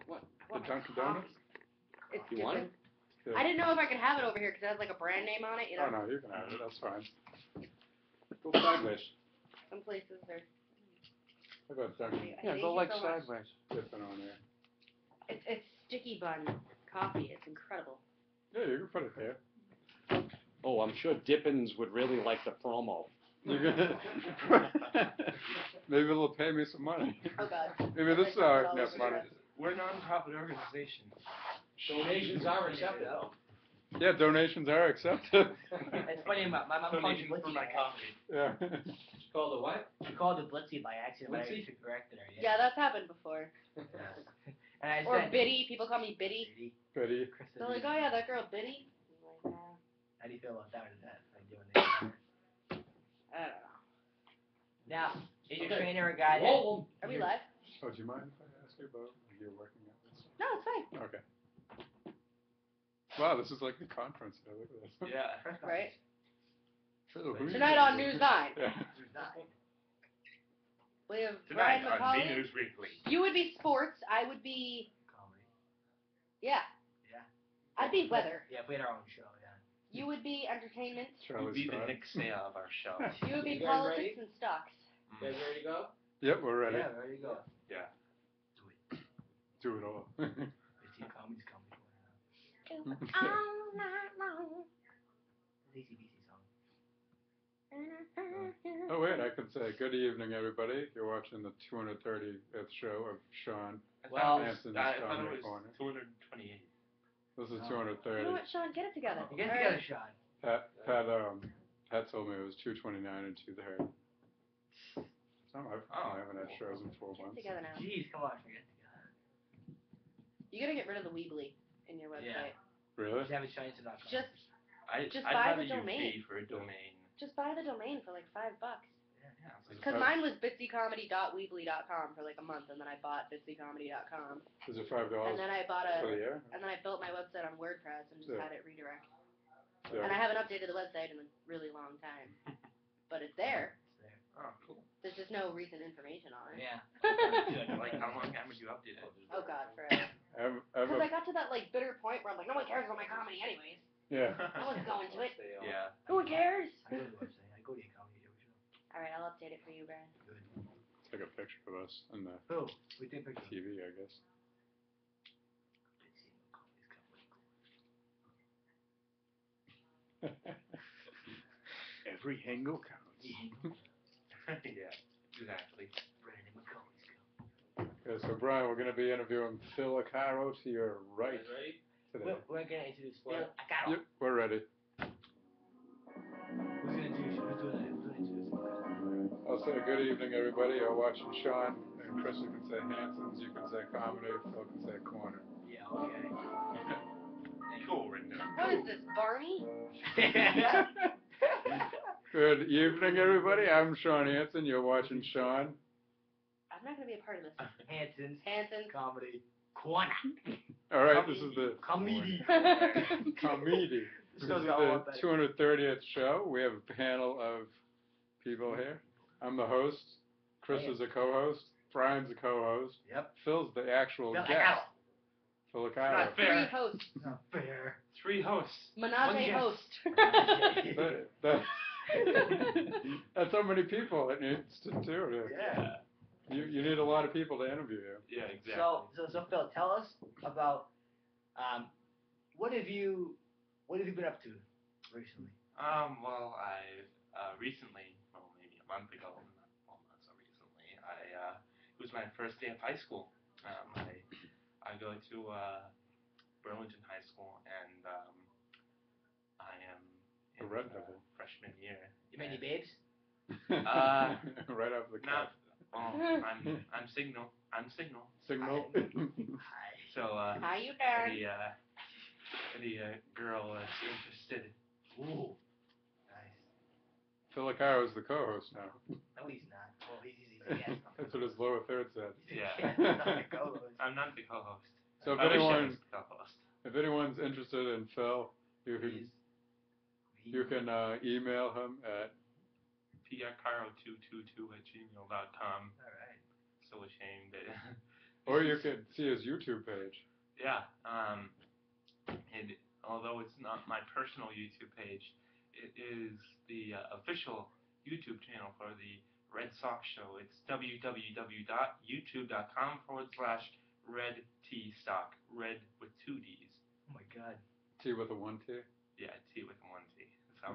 What? The Dunkin' Donuts? It's You want it? Yeah. I didn't know if I could have it over here because it has like a brand name on it, you know? Oh, no, you can have it. That's fine. Go sideways. Some places are... How about Dunkin'? Yeah, Thank go you like so much. sideways. Dipping on there. It's sticky bun coffee. It's incredible. Yeah, you can put it there. Oh, I'm sure Dippins would really like the promo. You're gonna maybe they'll pay me some money. Oh, God. Maybe this is our enough money. We're a non-profit organization. Donations are accepted, though. Yeah, donations are accepted. It's funny, my mom called you Donations for Blitzy my by coffee. Yeah. It's called a what? She called it Blitzy by accident, but I Blitzy? actually corrected her. Yeah, that's happened before. And I Or said, Biddy. People call me Biddy. Biddy. Betty. They're like, oh, yeah, that girl Biddy. I'm like, How do you feel about that? Or that? Like doing that? I don't know. Now, is your Okay. trainer a guy that... Roll 'em. Are we live? Oh, do you mind if I ask you about your working out this? No, it's fine. Okay. Wow, this is like a conference. Look at this. Yeah. Right? Phil, who are you? Tonight on News 9. Yeah. We have Tonight Brian on McCauley. B News Weekly. You would be sports. I would be... Comedy. Yeah. Yeah. I'd be weather. Yeah, if we had our own show, yeah. You would be entertainment. You'd Charlie be the Scott. Nick Say of our show. You would be You guys politics ready? and stocks. You guys ready to go? Yep, we're ready. Yeah, there you go. Yeah. Do it. Do it all. It's your comedy's comedy. All night long. It's ACDC song. Oh, wait, I can say good evening, everybody. You're watching the 230th show of Sean Well, Hanson's I thought Comedy it Corner. was 228. This is Oh. 230. You know what, Sean? Get it together. You get all together, right? Sean. Pat told me it was 229 and 230. Oh, I haven't had shows in 4 Get it months. together now. Jeez, come on, forget together. You gotta get rid of the Weebly in your website. Really? Just have it China.com. Just I'd buy rather the you domain. pay for a domain. buy the domain for like $5. Yeah, it's like Because mine was bitsycomedy.weebly.com for like a month, and then I bought bitsycomedy.com. Is it $5 And then I bought for the year? and then I built my website on WordPress and just Yeah. had it redirect. Yeah. And I haven't updated the website in a really long time. But it's there. It's there. Oh, cool. There's just no recent information on it. Yeah. Like, how long would you update it? Oh God, forever. Because I got to that like bitter point where I'm like, no one cares about my comedy anyways. Yeah. No one's going to it. Yeah. Who cares? I go to the website. I go to your comedy show. All right, I'll update it for you, Brian. Good. Take a picture of us on the Who? We take pictures. TV, I guess. Every angle counts. Yeah, exactly. Brandon McCauley's Okay, so Brian, we're going to be interviewing Phil Acaro to your right Ready? today. We're gonna introduce Phil. What? Yep, we're ready. Who's gonna introduce? Who's doing it? Who's gonna introduce? I'll say good evening, everybody. You're watching Sean and Chris. You can say Hanson's, you can say comedy, Phil can say corner. Yeah. Okay. Cool, Ringo. What is this, Barney? Good evening, everybody. I'm Sean Hanson. You're watching Sean. I'm not gonna be a part of this. Hanson's comedy corner. All right, this is the Comedy. comedy. This is the 230th show. We have a panel of people here. I'm the host. Chris is a co-host. Brian's a co-host. Yep. Phil's the actual Phil guest. Acaro. Phil Not Acaro. Three fair. hosts. Not fair. 3 hosts. Menage One a guest. host. That's how many people it needs to do. Yeah. You need a lot of people to interview you. Yeah, exactly. So Phil, tell us about what have you been up to recently? Well, I recently, well, maybe a month ago, not so recently, it was my first day of high school. I go to Burlington High School, and I am in Red Devil. freshman year. You met any babes? Right off the cuff. I'm Signal. Signal. Hi. So How you doing? any girl is interested. Ooh. Nice. Phil Acaro is the co-host now. No, he's not. Well, he's a guest. That's what his lower third said. Yeah. He's not the co-host. I'm not the co-host. So I wish I was the co-host. if anyone's interested in Phil, you can email him at prcaro222@gmail.com. All right. So ashamed that Or you could see his YouTube page. Yeah. And although it's not my personal YouTube page, it is the official YouTube channel for the Red Sox Show. It's www.youtube.com/RedTSock. Red with 2 D's. Oh my God. T with a 1 T? Yeah, T with 1 T. So,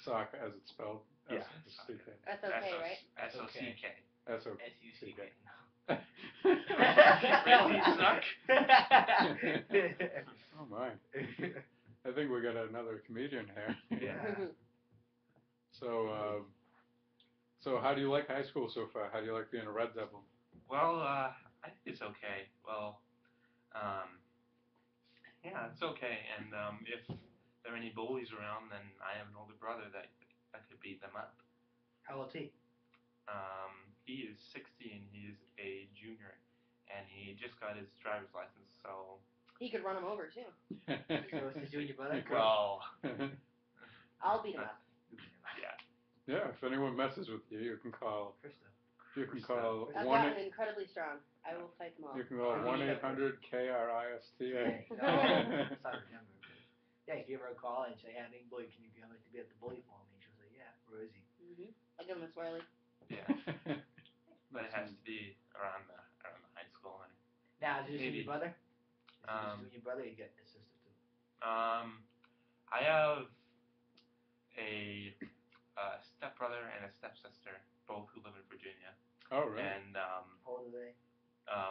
Sock as it's spelled. yeah. S-O-C-K. That's okay, right? S-O-C-K. S-U-C-K. Really suck? Oh my. I think we got another comedian here. Yeah. So how do you like high school so far? How do you like being a Red Devil? Well, I think it's okay. Well, yeah, it's okay. And if there are any bullies around, then I have an older brother that could beat them up. How old is he? He is 16. He's a junior, and he just got his driver's license. So, He could run him over too. So it's his junior brother? well, I'll beat him up. yeah. Yeah, if anyone messes with you, you can call. Krista. You can call I've one. gotten incredibly strong. I will fight them all. You can call I'll give you that 1-800-KRISTA. No, that's not her number. Yeah, give her a call and say, hey, I'm being bullied. Can you be at the bully for me? She'll say, yeah, where is he? I'll give him a swirly. Yeah. But it has to be around the high school line. Now, is this Maybe. your brother? Is Um, this your brother or you got a sister too? I have a stepbrother and a stepsister, both who live in Virginia. Oh, really? And How old are they?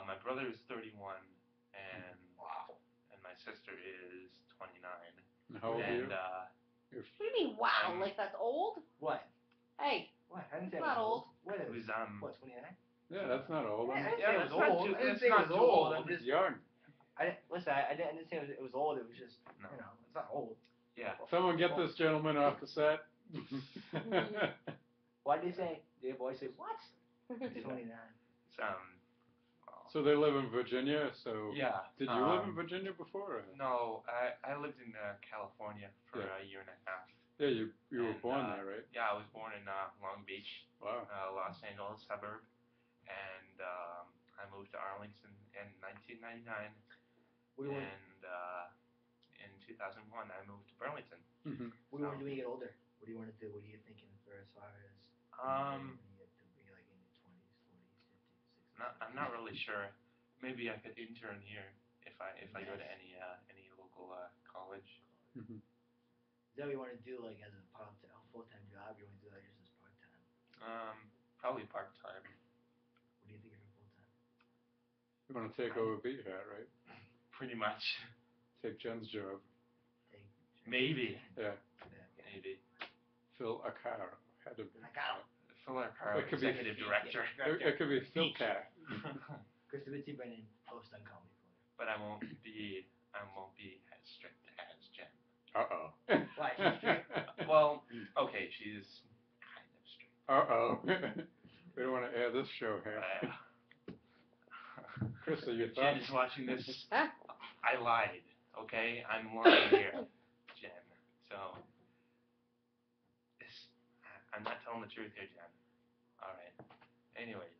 my brother is 31, and Wow. and my sister is 29. And how old are you? And What do you mean, wow? I'm- Like that's old? What? Hey, What? I didn't say It's it was not old. What it is was What, 29? Yeah, that's not old. I didn't Yeah, say it that's was not old. too- I didn't that's say it not was too old. old. I'm just. Young. Listen, I didn't say it was old. It was just, No. it's not old. Yeah. Someone get this gentleman off the set. Why did you say? Did your boy say what? He's 29. It's, well, So they live in Virginia. So yeah. did you live in Virginia before? Or? No, I lived in California for Yeah. a year and a half. Yeah, you were And, born there, right? Yeah, I was born in Long Beach, Wow. Los Angeles suburb, and I moved to Arlington in 1999, What do you want? and in 2001 I moved to Burlington. Mm-hmm. What do you want to do when you get older? What do you want to do? What are you thinking for as far as? Um, when you get to be like in your 20s, 40s, 50s, 60s. I'm not really sure. Maybe I could intern here if I go to Nice. any local college. Mm-hmm. Is that what you want to do, like as a full-time job? You want to do that just as part-time? Probably part time. What do you think of full-time? You want to take over Beat Hat, right? Pretty much. Take Jen's job. Maybe. Yeah. Maybe. Phil Acaro, head of. Phil Acaro, It could be- executive director. It could be Phil Cat. Krista Bitsy Brennan, host on Comedy Corner. But I won't be as strict as Jen. Uh-oh. Why, she's strict? Well, okay, she's kind of strict. Uh-oh. We don't want to air this show here. Krista, your Jen thoughts? is watching this. Huh? I lied, okay? I'm lying here, Jen. So, I'm not telling the truth here, Jen. All right. Anyways,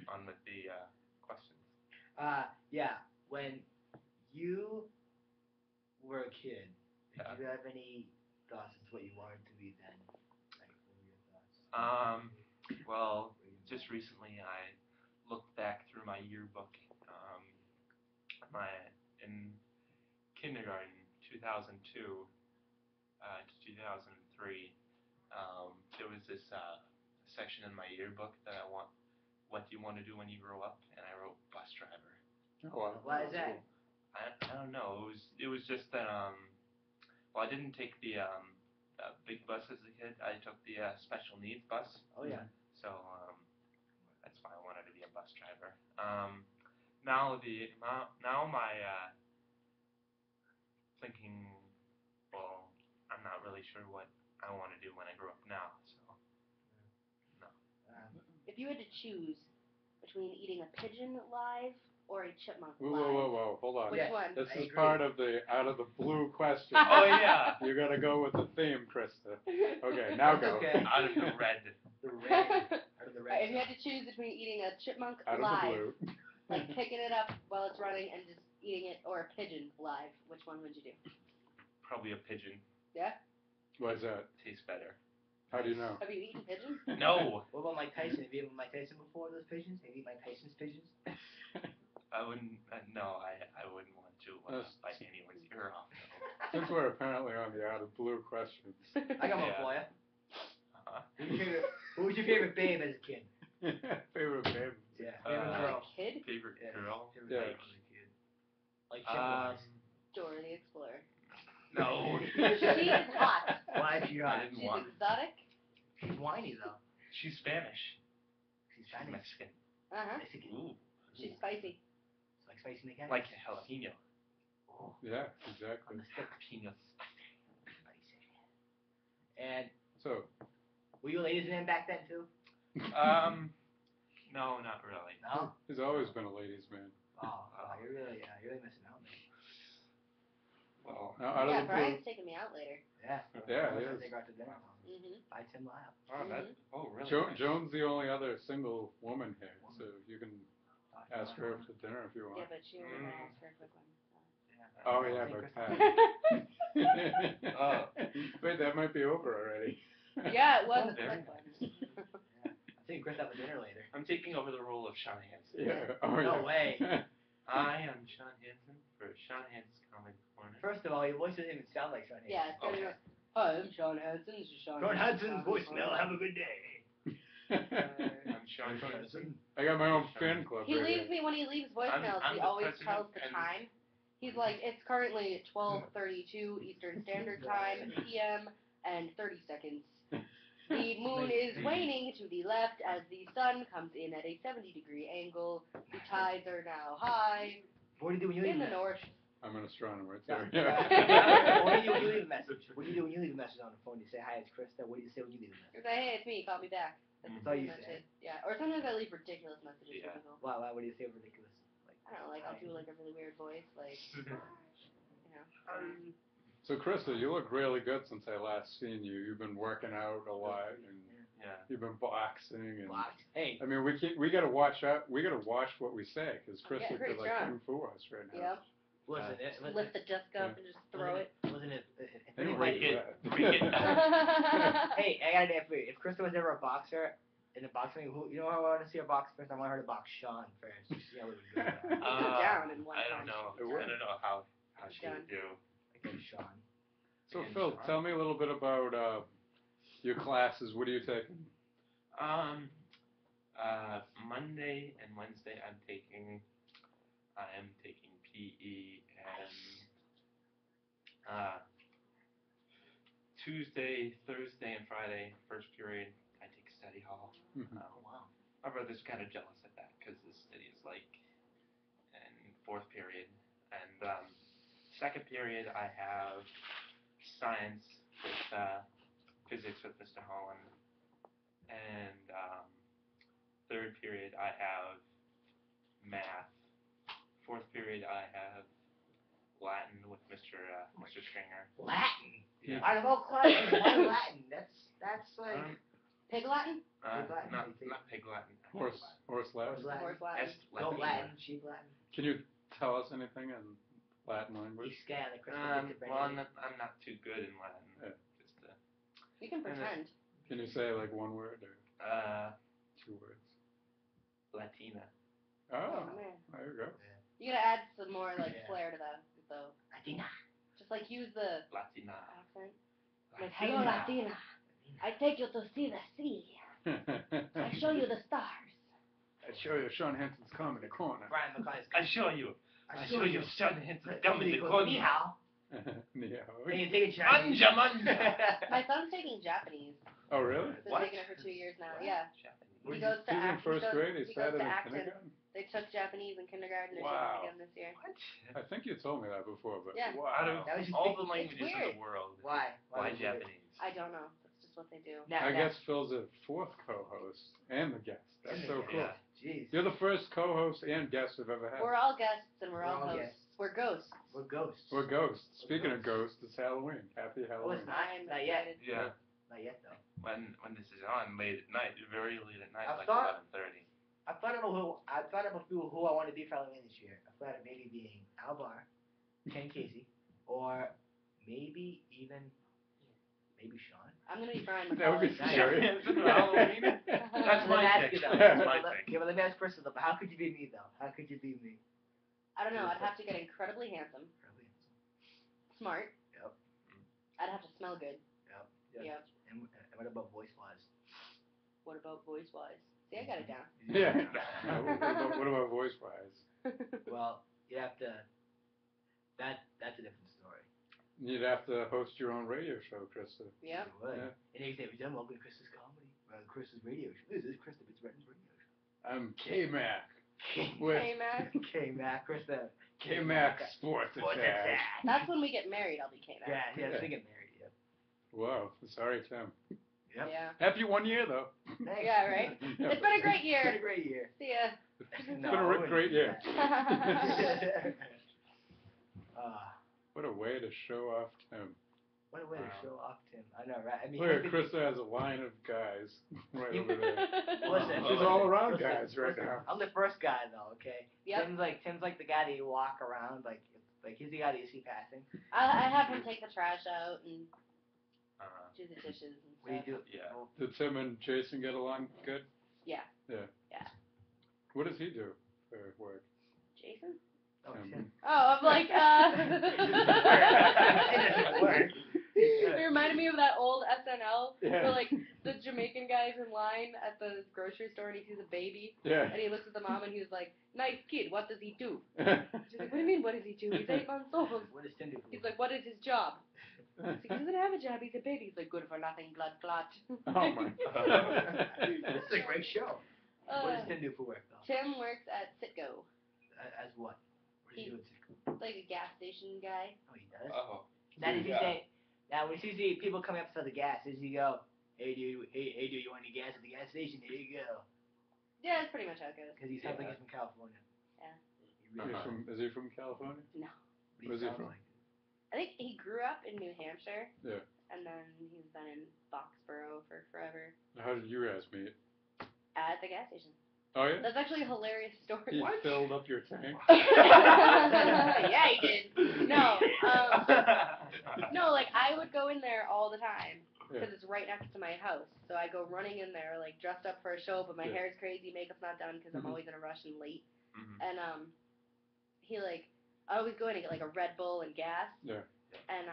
on with the questions. Yeah. When you were a kid, did Yeah. you have any thoughts as to what you wanted to be then? Like, what were your thoughts? Well, just recently I looked back through my yearbook. In kindergarten, 2002 to 2003, there was this section in my yearbook that what do you want to do when you grow up? And I wrote bus driver. Oh, wow. Why is that? I don't know. It was just that well, I didn't take the big bus as a kid. I took the special needs bus. Oh yeah. So that's why I wanted to be a bus driver. Now my thinking, well, I'm not really sure what I want to do when I grow up now. So no. If you had to choose between eating a pigeon live or a chipmunk Whoa, live, whoa, whoa, hold on. which Yeah. one? This I is agree. part of the out of the blue question. Oh yeah. You gotta go with the theme, Krista. Okay, now That's go. okay. Out of the red. The red. Out of the red. If you had to choose between eating a chipmunk Out of the live blue. Like picking it up while it's running and just eating it, or a pigeon live. Which one would you do? Probably a pigeon. Yeah? Why is that? Tastes better. How do you know? Have you eaten pigeon? No. What about Mike Tyson? Have you eaten Mike Tyson before, those pigeons? Have you eaten Mike Tyson's pigeons? I wouldn't. No, I wouldn't want to That's- bite anyone's ear off. Since we're apparently on the out of blue questions. I got one Yeah. for you. Uh-huh. Who was your favorite babe as a kid? Favorite babe. Yeah. Favorite As girl. a kid? Favorite Yeah. girl? Favorite Yeah. babe as a kid. Like chick-wise. Dora the Explorer. No. She is hot. Why is she I hot? didn't She's want. exotic. She's whiny though. She's Spanish. She's She's Chinese. Mexican. Uh-huh. Mexican. Ooh. She's spicy. It's like spicy McCann. Like a jalapeno. Oh, Yeah, on exactly. the stick. Jalapeno. Spicy. And So, were you a ladies' man back then too? No, not really. No. he's always been a ladies' man. Oh, you're really missing out, man. Well, Now, out Yeah, of the blue, Brian's taking me out later. Yeah. Yeah, I he wish I is. take her out to dinner. Mm-hmm. Buy Tim Lab. oh, that. Oh, really? nice. Joan's the only other single woman here, so you can ask her for dinner if you Yeah, want. but she only want to ask for a quick one. Oh I yeah, think but Chris- Pat. Wait, that might be over already. Yeah, it was a Very quick one. I think Chris have a dinner later. I'm taking over the role of Sean Hansen. Yeah. Oh No yeah. way. I am Sean Hansen for Sean Hansen's Comedy Corner. First of all, your voice doesn't even sound like Sean Hayes. Yeah, it's gonna be Okay. like, hi, I'm Sean Hansen. This is Sean Sean Hanson's Hansen. voicemail. Have a good day. I'm Sean Hansen. I got my own fan club. He right leaves here. me when he leaves voicemails. I'm He the always president tells the and- time. He's like, it's currently 12:32 Eastern Standard Time PM and 30 seconds. The moon is waning to the left as the sun comes in at a 70-degree angle. The tides are now high What do you do when you leave in a the message? north. I'm an astronomer. It's No. there. What do you do when you leave a message? What do you do when you leave a message on the phone? You say, hi, it's Krista. What do you say when you leave a message? You're like, hey, it's me. Call me back. That's That's all pretty you much say. it. Yeah. Or sometimes I leave ridiculous messages Yeah. for people. Wow, what do you say ridiculous? Like, I don't know, like I'll do like a really weird voice, like you know. So Krista, you look really good since I last seen you. You've been working out a lot, and Yeah. you've been boxing, and Blocked. Hey, I mean, we gotta watch out. We gotta watch what we say, because I'm getting Krista pretty could like strong. kung fu us right now. Yep. wasn't it? Lift the desk up and just throw it. Wasn't it? If Anyway, anybody, yeah. hey, I gotta if Krista was ever a boxer in a boxing, who you know how I want to see her box first? I want her to box Sean first. Just see how it would go. Put down in one I don't punch. know. It I would. don't know how she Done. would do. Against Sean. So And Phil, Sean. tell me a little bit about your classes. What are you taking? Monday and Wednesday I am taking PE, and Tuesday, Thursday, and Friday, first period, I take study hall. Mhm. Wow. My brother's kind of jealous at that because the study is like in fourth period, and second period I have science with physics with Mr. Holland, and third period I have math. Fourth period I have Latin with Mr. Stringer. Latin. Yeah. Out of all classes, why Latin? That's like Pig Latin? Uh, Pig Latin, not you think? not pig Latin. Horse Latin. Horse Latin. Horse Latin. Est Goat Latin. Latin, sheep Latin. Can you tell us anything in Latin language? You scan the Christmas Well, I'm not too good in Latin. Yeah. Just You can pretend. Can you say like one word or two words? Latina. Oh, man. there you go. You gotta add some more like Yeah. flair to that though. Latina. Just like use the Latina. accent. Like, hello Latina. I take you to see the sea. I show you the stars. I show you Sean Henson's Comedy Corner. Brian McCarthy's. I show you. I show you Sean Hansen coming to Ni corner. hao. Yeah. And you take a Chinese. Manja, manja. My son's taking Japanese. Oh, really? He's been What? taking it for 2 years now. Yeah. He's He goes to in act. first grade. He He goes started to in Acton. kindergarten. They took Japanese in kindergarten. They're Wow. taking it again this year. I think you told me that before, but Yeah. Out wow. of That was just all big- the languages in weird. the world, Why? why was it weird? Japanese? I don't know. That's just what they do. Now, I now- guess Phil's a fourth co-host and the guest. That's And the so guest. cool. Yeah. Jeez. You're the first co-host and guest I've ever had. We're all guests and we're We're all all hosts. guests. We're ghosts. We're ghosts. We're ghosts. Speaking of ghosts. ghosts, it's Halloween. Happy Oh, Halloween. it's not. I'm Not yet. excited. Yeah. Not yet though. When this is on late at night, very late at night, I like thought- 11:30. I thought of a few who I want to be for Halloween this year. I thought of maybe being Al Barr, Ken Casey, or maybe Sean. I'm gonna be Brian That would be McCullough. scary. Halloween? That's my pick. That's my pick. Okay, but let me ask Chris though. How could you be me though? How could you be me? I don't know. I'd have to get incredibly handsome, Probably handsome. smart. Yep. I'd have to smell good. Yep. And what about voice wise? What about voice wise? See, I got it down. Yeah. What about voice wise? Well, you have to. That's a different story. You'd have to host your own radio show, Krista. Yep. You would. Yeah. And you say, "We've done welcome to Chris's comedy, Chris's radio show. This is Krista Fitzgerald's radio show." I'm K-Mac. Hey, Mac. K-Mac, Krista. K-Mac Sports Attack. That's when we get married. I'll be K-Mac. Yeah, they get married. Yep. Wow. Sorry, Tim. Yep. Yeah. Happy 1 year, though. Thanks. Yeah, right? Yeah, It's been a great It's been year. a great year. See ya. It's been a great year. What a way to show off Tim. What a way to show off Tim. I know, right? I mean, Look, Krista has a line of guys right over there. Listen, She's all around guys right listen, now. I'm the first guy though, okay? Yep. Tim's like the guy that you walk around, like he's the guy that you see passing. I have him take the trash out and do the dishes and What do you stuff. do? Yeah. Did Tim and Jason get along good? Yeah. Yeah. Yeah. What does he do for work? Jason? Oh, Tim. Tim. Oh, I'm like, It doesn't work. It reminded me of that old SNL Yeah. where, like, the Jamaican guy's in line at the grocery store and he sees a baby. Yeah. And he looks at the mom and he's like, "Nice kid, what does he do?" She's like, "What do you mean, what does he do? He's 8 months old." What does Tim do? He's like, "What is his job?" He's like, "He doesn't have a job, he's a baby." He's like, "Good for nothing, blood clot." Oh my. This is a great show. What does Tim do for work though? Tim works at Citgo. As what? What does he do at Cisco? Like a gas station guy. Oh, he does? Oh. Now, does he Yeah. say, now when you see people coming up for the gas, does he go, hey dude, you want any gas at the gas station? There you go. Yeah, that's pretty much how it goes. Because he sounds like he's from California. Yeah. He really does. Is he from California? No. But he Where's he sounds from? like it. I think he grew up in New Hampshire. Yeah. And then he's been in Foxborough for forever. How did you guys meet? At the gas station. Oh yeah. That's actually a hilarious story. He filled up your tank. Yeah, he did. No, no, like I would go in there all the time because it's right next to my house. So I go running in there, like dressed up for a show, but my hair's crazy, makeup's not done because I'm always in a rush and late. And he like, I always go in and get like a Red Bull and gas. Yeah. And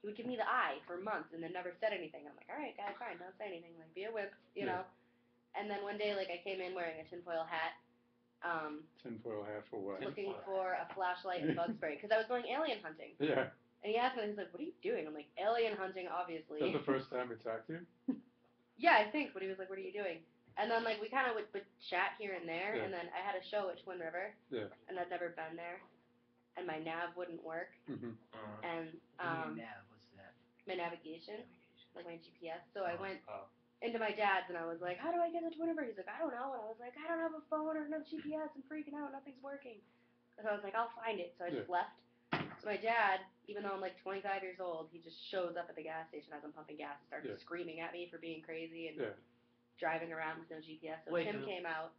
he would give me the eye for months and then never said anything. I'm like, all right, guys, fine, don't say anything. Like, be a wimp, you know. And then one day, like, I came in wearing a tinfoil hat. Tinfoil hat for what? Looking for a flashlight and bug spray because I was going alien hunting. Yeah. And he asked me, he's like, "What are you doing?" I'm like, "Alien hunting, obviously." That's the first time he talked to you? Yeah, I think. But he was like, "What are you doing?" And then like we kind of would chat here and there. Yeah. And then I had a show at Twin River. Yeah. And I'd never been there. And my nav wouldn't work. Mm-hmm. And Nav, what's that? my navigation, like my GPS. So I went Oh. into my dad's and I was like, "How do I get to Twin River?" He's like, "I don't know." And I was like, "I don't have a phone or no GPS. I'm freaking out. Nothing's working." So I was like, "I'll find it." So I just left. So my dad, even though I'm like 25 years old, he just shows up at the gas station as I'm pumping gas and starts screaming at me for being crazy and driving around with no GPS. So Tim came out,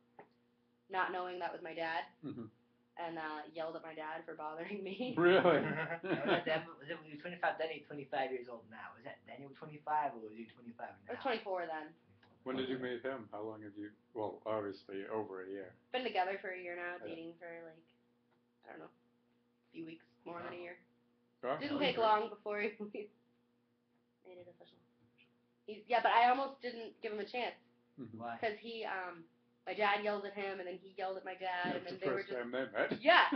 not knowing that was my dad, and yelled at my dad for bothering me. Really? Was it when you were 25 then? You're 25 years old now. Was that then you were 25 or was you 25 now? I was 24 then. When did you meet him? How long have you? Well, obviously over a year. Been together for a year now, dating for like, I don't know, a few weeks, more than a year. Oh, Didn't take long before we made it official. But I almost didn't give him a chance. Why? Because he, my dad yelled at him, and then he yelled at my dad, and then they were That's just... the first time they met. Yeah.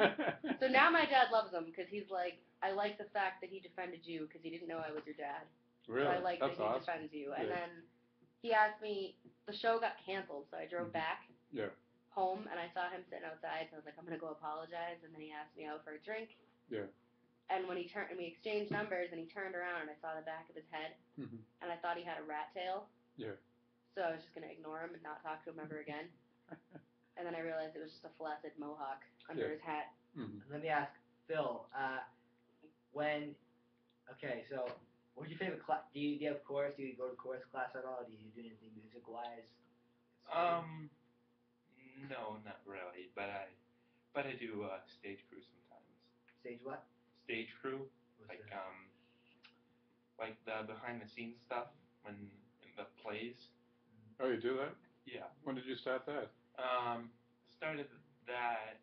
So now my dad loves him, because he's like, I like the fact that he defended you, because he didn't know I was your dad. Really? So I like That's that he awesome. defends you. And then he asked me, the show got canceled, so I drove back home, and I saw him sitting outside, so I was like, I'm going to go apologize, and then he asked me out for a drink. Yeah. And when he turned, and we exchanged numbers, and he turned around, and I saw the back of his head, and I thought he had a rat tail. Yeah. So I was just gonna ignore him and not talk to him ever again. And then I realized it was just a flaccid mohawk under his hat. Let me ask Phil. So what's your favorite class? Do you have chorus? Do you go to chorus class at all? Do you do anything music wise? No, not really. But I do stage crew sometimes. Stage what? Stage crew, What's like that? like the behind the scenes stuff when in the plays. Oh, you do that? Yeah. When did you start that? Started that.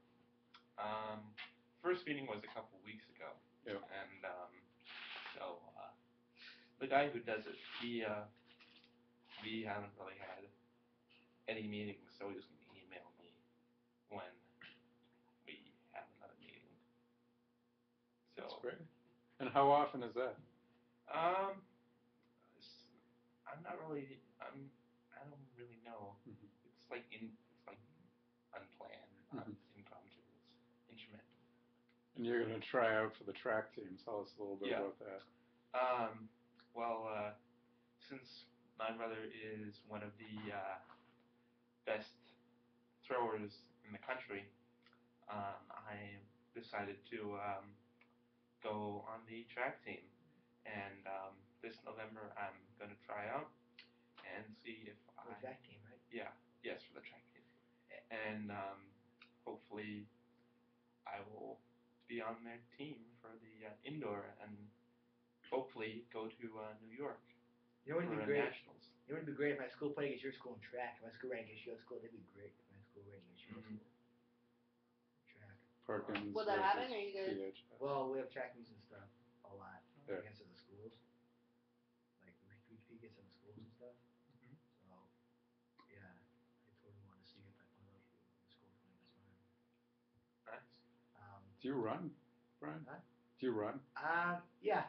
First meeting was a couple weeks ago. Yeah. And so the guy who does it, we haven't really had any meetings, so he's going to email me when we have another meeting. So That's great. And how often is that? um, I'm not really. I don't really know. Mhm. It's like unplanned, not impromptu. It's intermittent. And you're going to try out for the track team. Tell us a little bit Yeah. about that. Well, since my brother is one of the best throwers in the country, I decided to go on the track team. And this November, I'm going to try out and see if For the track team, right? Yeah, yes, for the track team. And hopefully I will be on their team for the indoor and hopefully go to New York You know what for would be great? nationals. It would be great if my school played against your school in track. If my school ran against your school, that'd be great. If my school ran against your school. Track. Perkins Will that happen? versus Are you guys? PHS. Well, we have track meets and stuff a lot Yeah. against other schools. Like we compete against other schools and stuff. Mhm. So yeah, I totally want to see if I found out if the school playing this time. Nice. Do you run, Brian? Huh? Do you run? Yeah.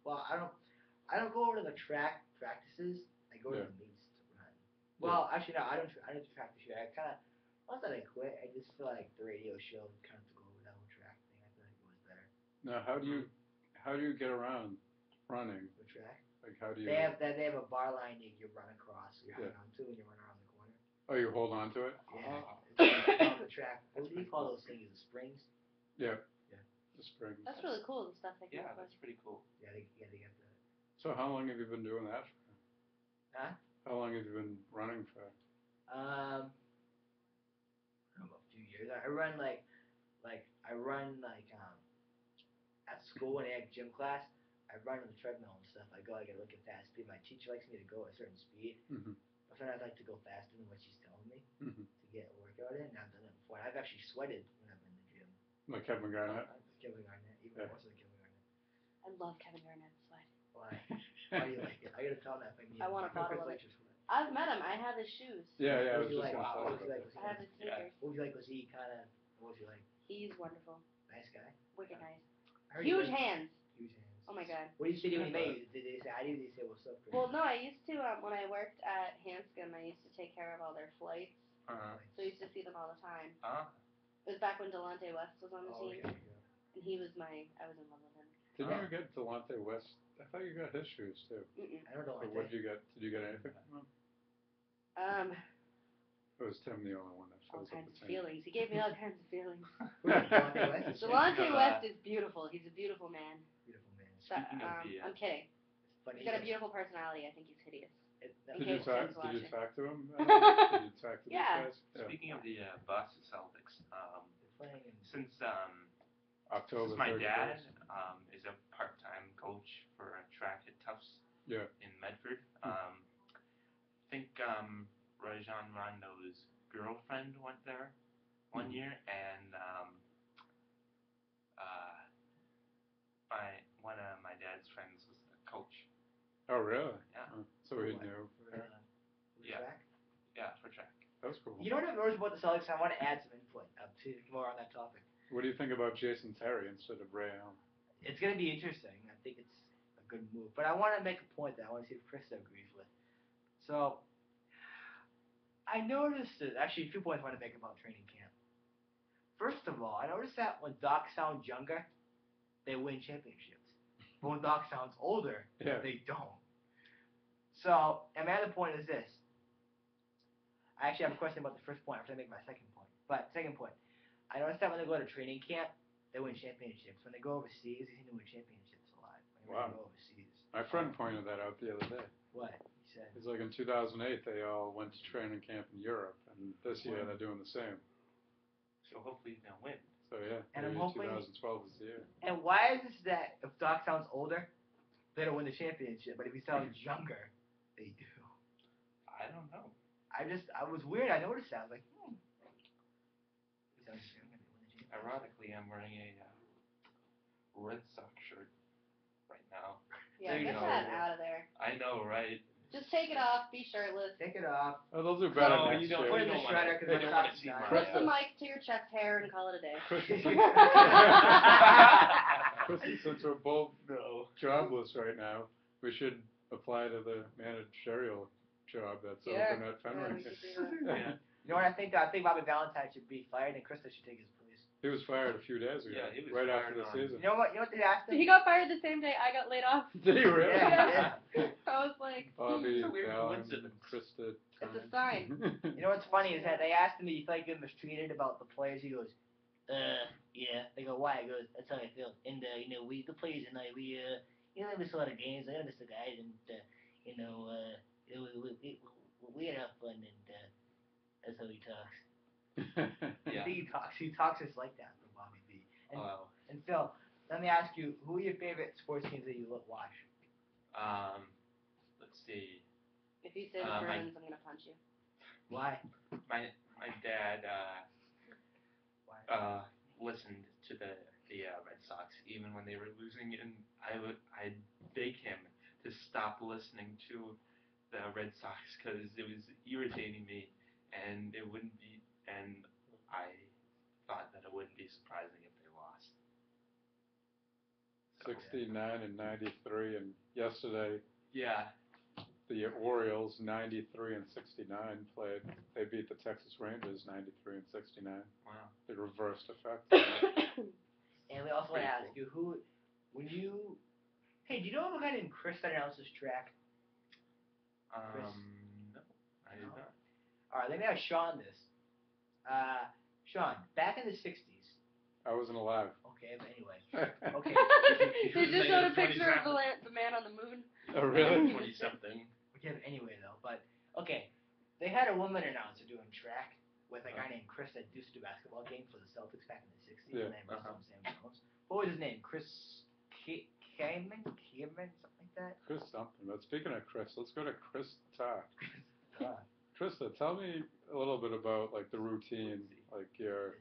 Well, I don't go over to the track practices. I go to the meets to run. Well, actually, no, I don't do track this year. I kind of, once that I quit, I just feel like the radio show kind of took over that whole track thing. I feel like it was better. Now, how do you get around running? The track. Like, how do you? They have a bar line that you run across. You hang on to when you run around the corner. Oh, you hold on to it? Yeah. Oh. It's on the track. What do you call those things? The springs. Yeah. Yeah. The springs. That's really cool. The stuff they come Yeah, up with. that's pretty cool. Yeah, they get that. So how long have you been doing that for? Huh? How long have you been running for? I don't know, a few years. I run at school when I have gym class. I run on the treadmill and stuff. I get look at fast speed. My teacher likes me to go at a certain speed. Mm-hmm. But sometimes I like to go faster than what she's telling me Mm-hmm. to get a workout in. And I've done it before. And I've actually sweated when I've been in the gym. Like Kevin Garnett? Kevin Garnett, even Yeah. more so than Kevin Garnett. I love Kevin Garnett's sweat. Why? Why do you like it? I gotta tell him that if I meet him. I want a bottle of it. Chris sweat. I've met him. I have his shoes. Yeah, What I was was he just like? going to What was say he like? about I have his sneakers. What was he like? Was he kind of? What was he like? He's wonderful. Nice guy. Wicked nice. I heard Huge he hands. Huge hands. Oh my god. What did you say when he met you? Did they say I did? Did they say what's up? Chris? Well, no, I used to when I worked at Hanscom, I used to take care of all their flights. So I used to see them all the time. It was back when Delonte West was on the team, okay. and I was in love with him. Didn't you get Delonte West? I thought you got his shoes too. Mm-mm. I don't know. Or what did you get? Did you get anything from him? It was Tim the only one that All shows up kinds the of same. feelings. He gave me all kinds of feelings. Delonte West? Delonte West is beautiful. He's a beautiful man. Beautiful man. Speaking of the, I'm kidding. It's funny. He's got a beautiful personality. I think he's hideous. Did you talk to him? Did you talk to these Yeah. guys? Speaking of the Boston Celtics, playing in since October my 31st. dad is a part-time coach for track at Tufts in Medford, I think Rajon Rondo's girlfriend went there one year, and one of my dad's friends was the coach. Oh, really? Yeah. So he knew. track? Yeah, for track. That was cool. You know what I've noticed about the Celtics? I want to add some input to more on that topic. What do you think about Jason Terry instead of Ray Allen? It's going to be interesting. I think it's a good move. But I want to make a point that I want to see if Chris agrees with. So, I noticed that, actually, a few points I want to make about training camp. First of all, I noticed that when Doc sounds younger, they win championships. But when Doc sounds older, they don't. So, and my other point is this. I actually have a question about the first point after I make my second point. But, second point. I noticed that when they go to training camp, they win championships. When they go overseas, they seem to win championships a lot. When they go overseas. My friend pointed that out the other day. What? He said. It's like in 2008, they all went to training camp in Europe, and this year they're doing the same. So hopefully they'll win. So yeah, And I'm maybe hoping- 2012 is the year. And why is this that if Doc sounds older, they don't win the championship, but if he sounds younger, they do? I don't know. I was weird. I noticed that. I was like, He sounds younger, they win the championship. Ironically, I'm wearing a Red Sox shirt right now. Yeah, There you get go. that out of there. I know, right? Just take it off. Be shirtless. Take it off. Oh, they'll do better No, next you don't- year. Put it in the don't wanna- shredder because they Red don't Sox wanna see is my, not. Clip the Yeah. mic to your chest hair and call it a day. Since we're both jobless right now, we should apply to the managerial job that's Yeah. open at Fenway. Yeah, we should do that. Yeah. You know what I think? I think Bobby Valentine should be fired and Krista should take his place. He was fired a few days ago, Yeah, he was right after fired the on- season. You know what? You know what they asked him? He got fired the same day I got laid off. Did he really? Yeah. I was like, Bobby, It's a weird Fallon, coincidence. Krista. It's a Tyne. You know what's funny is that they asked him if he felt like getting mistreated about the players. He goes, yeah. They go, why? He goes, that's how I feel. And we the players and I I miss a lot of games. I miss the guys, and we had enough fun, and that's how he talks. Yeah. I think he talks just like that for Bobby B. And, Wow. and Phil, let me ask you, who are your favorite sports teams that you watch? Let's see. if you say the my- Bruins, I'm gonna punch you. Why? My dad Why? listened to the Red Sox even when they were losing, and I'd beg him to stop listening to the Red Sox because it was irritating me, and I thought that it wouldn't be surprising if they lost. So, 69 and 93, and yesterday yeah. the Orioles 93 and 69 played. They beat the Texas Rangers 93 and 69. Wow. The reversed effect. And we also want to Pretty ask you, hey, do you know of a guy named Chris that announces track? No, I did not. Alright, let me ask Sean this. Sean, back in the 60s, I wasn't alive. okay, but anyway, okay, They just Like showed a a 20 picture of something. the man on the moon. Oh, really? 20 something. okay, but anyway though, but, okay, they had a woman announcer doing track with a guy named Chris that used to do basketball games for the Celtics back in the 60s, Yeah. and they were from Sam Jones. What was his name? Chris Kamen, something like that? Chris something. But speaking of Chris, let's go to Krista. Uh, Krista, tell me a little bit about like the routine, like your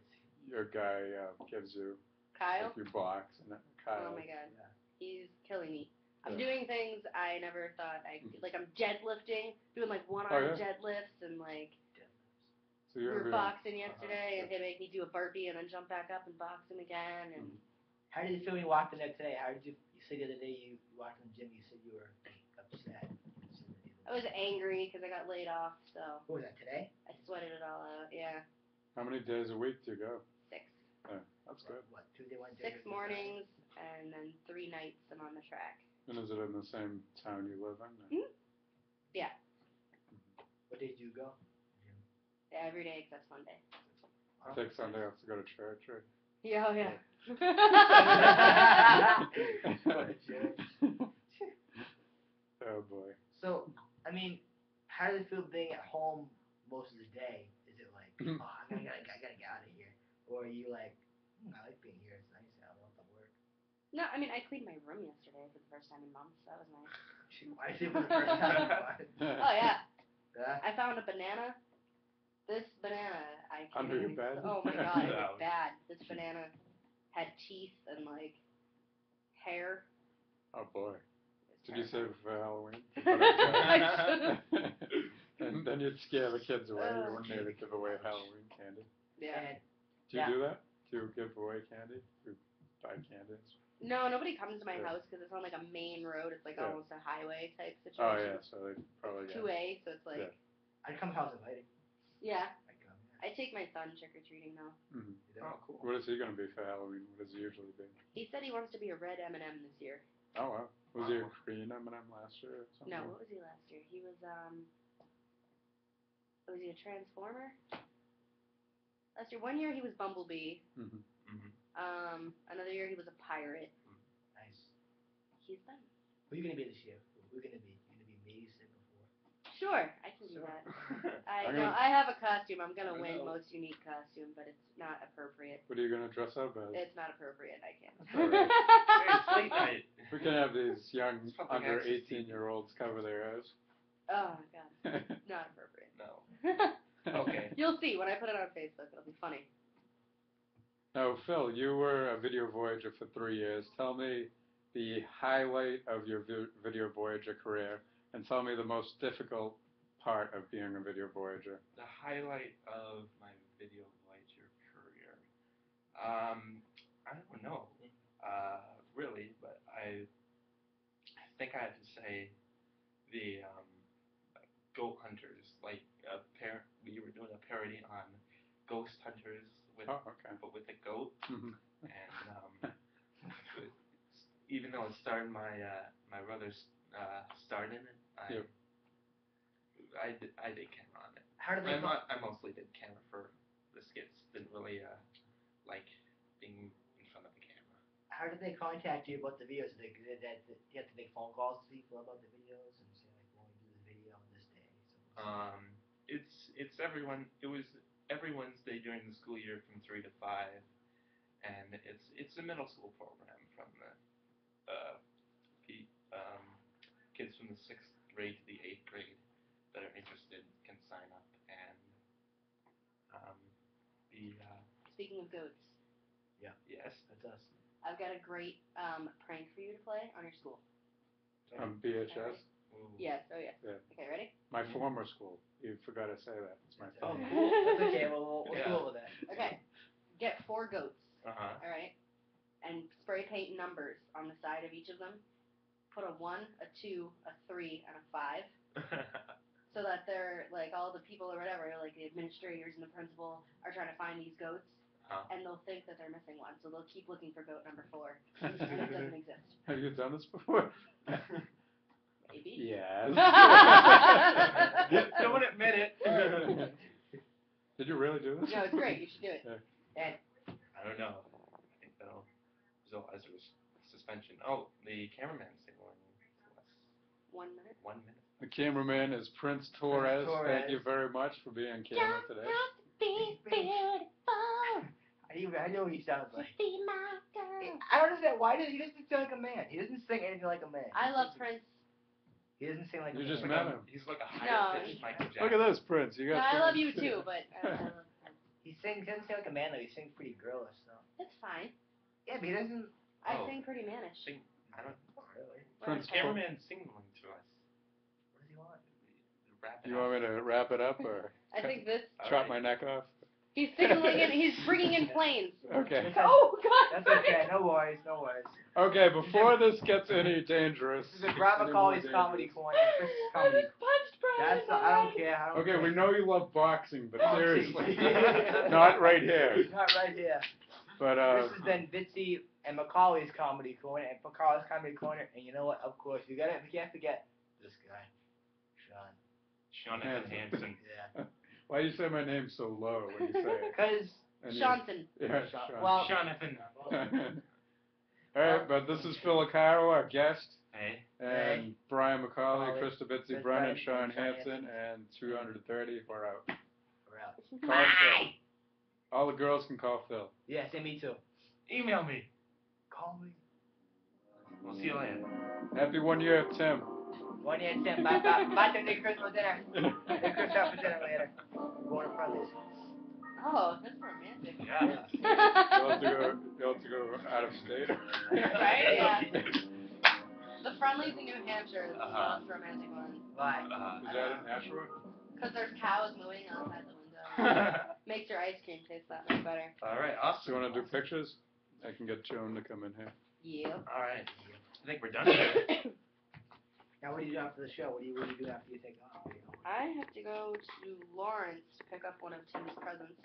guy gives you, Kyle? like you box and Kyle. Oh my god. Yeah. He's killing me. I'm Yeah. doing things I never thought I could. Like, I'm deadlifting, doing like one Oh, arm yeah? deadlifts, and like, So we you're were doing- boxing yesterday, and he'd make me do a burpee and then jump back up and box him again, and How did you feel when you walked in there today? How did you said the other day you walked in the gym, you said you were upset. I was angry because I got laid off, so What was that, today? I sweated it all out. Yeah, How many days a week do you go? 6. Yeah, that's good. What, Tuesday, Wednesday? 6 mornings, and then 3 nights I'm on the track. And is it in the same town you live in? Yeah, What days do you go? every day except Sunday. I take Sunday off to go to church, right? Yeah, oh yeah. Oh boy. So, I mean, how does it feel being at home most of the day? Is it like, oh, I gotta get out of here? Or are you like, I like being here, it's nice, I don't have to work. No, I mean, I cleaned my room yesterday for the first time in months. That was nice. I see for the first time. Oh yeah, Yeah? I found a banana. This banana, I can't Under your even- bed? Oh my god, it was Ouch. bad. This banana had teeth and like hair. Oh boy. It Did was you save terrifying. it for Halloween? I And then you'd scare the kids away. You Oh. wouldn't be able to give away Halloween candy. Yeah. And Do you Yeah. do that? Do you give away candy? Do you buy candy? No, nobody comes to my Yeah. house because it's on like a main road. It's like Yeah. almost a highway type situation. Oh yeah, so they probably get 2A, so it's like, Yeah. I'd come house invited. yeah. I'd come, I take my son trick or treating though. Mhm. yeah. Oh, cool. What is he going to be for Halloween? What does he usually be? He said he wants to be a red M&M this year. Oh wow. Was he a Wow. green M&M last year or something? No, what was he last year? He was was he a Transformer? Last year, one year he was Bumblebee. Mhm. Another year he was a pirate. Nice. He's been. Who are you gonna be this year? Who are you gonna be? You gonna be me, Sigma 4? Sure, I can do that. I'm gonna- I have a costume. I'm gonna win most unique costume, but it's not appropriate. What are you gonna dress up as? It's not appropriate. I can't. Hey, it's late night. We can have these young Something under access to 18-year-olds cover their eyes. Oh God, not appropriate. No. Okay. You'll see when I put it on Facebook. It'll be funny. Now, Phil, you were a video voyager for 3 years. Tell me the highlight of your video voyager career, and tell me the most difficult part of being a video voyager. The highlight of my video voyager career. I don't know, really, but I think I have to say the goat hunters. Like we were doing a parody on ghost hunters with, okay. but with a goat, Mhm. and even though it starred my brother's starred in it, Yep. I did camera on it. How did they? I mostly did camera for the skits. Didn't really like being in front of the camera. How did they contact you about the videos? Did you have to make phone calls to people about the videos and say like, "When we do the video on this day"? It's everyone. It was every Wednesday during the school year from 3 to 5, and it's a middle school program from the kids from the 6th grade to the 8th grade that are interested can sign up and be. Speaking of goats, Yes. That's us. I've got a great prank for you to play on your school. BHS? Ooh. Yes. Oh yes. Yeah. Okay, ready? My former school. You forgot to say that. It's my Oh, fault. cool. That's okay. We'll go with that. Okay. Get 4 goats. Uh-huh. All right. And spray paint numbers on the side of each of them. Put a 1, a 2, a 3, and a 5. So that they're like all the people or whatever, like the administrators and the principal are trying to find these goats, and they'll think that they're missing one, so they'll keep looking for goat number 4, and it doesn't exist. Have you done this before? Maybe. Yes. Don't admit it. Did you really do this? No, it's great. You should do it. Yeah. And I don't know. I think that'll result as a suspension. Oh, the cameraman's saying 1 minute. 1 minute. The cameraman is Prince Torres. Torres. Thank you very much for being on camera today. Be beautiful. I know what he sounds like. Be my girl. I don't understand why he doesn't sound like a man. He doesn't sing anything like a man. I love Prince. He doesn't sing like You a just man. met him. He's like a No, higher pitched Michael Jackson. Look at this, Prince. You No, got. I love you too, but I love Prince. He doesn't sing like a man though. He sings pretty girlish though. It's fine. Yeah, but he doesn't. I Oh. sing pretty mannish. I don't. Really? Prince Whatever. Cameraman, sing one to us. What does he want? Wrap it You up. want me to wrap it up or I think this. chop my neck off? He's signaling in. He's bringing in planes. Okay. Oh God. That's okay. No worries. No worries. Okay, before this gets any dangerous. This is Brian any more McCauley's comedy dangerous. corner. Chris's comedy. Punched Brian. That's I don't care. I don't Okay, care. we know you love boxing, but Oh, seriously, geez. not right here. Not right here. But This is then Bitsy and Macaulay's comedy corner and Macaulay's comedy corner, and you know what? Of course, we can't forget this guy, Sean. Jonathan Hansen. Yeah. Why do you say my name so low when you say it? Because And you- Johnson. Yeah, Sean- Sean. well- Jonathan. All right, but this is Phil Acaro, our guest, Hey. and Hey. Brian McCauley, Macaulay, Krista Bitsy Chris Brennan, Brennan, Sean Sean Hansen, and 230. We're out. we're out. Call Phil. All the girls can call Phil. Yes, and me too. Email me. Call me. We'll see you later. Happy 1 year, Tim. 1 year, 10. Bye, Tim. Chris for dinner. Hey, Chris out for dinner later. Going to Fridays. Oh, that's romantic. Yeah. You'll have to go out of state. Right? Yeah. The Friendlies in New Hampshire is the Uh-huh. most romantic one. Bye. Is that in Nashua? Because there's cows mooing outside the window. Makes your ice cream taste that much better. All right, So awesome. you want to do pictures? I can get Joan to come in here. Yep. All right. I think we're done here. Now, what do you do after the show? What do you do after you take off? I have to go to Lawrence to pick up one of Tim's presents.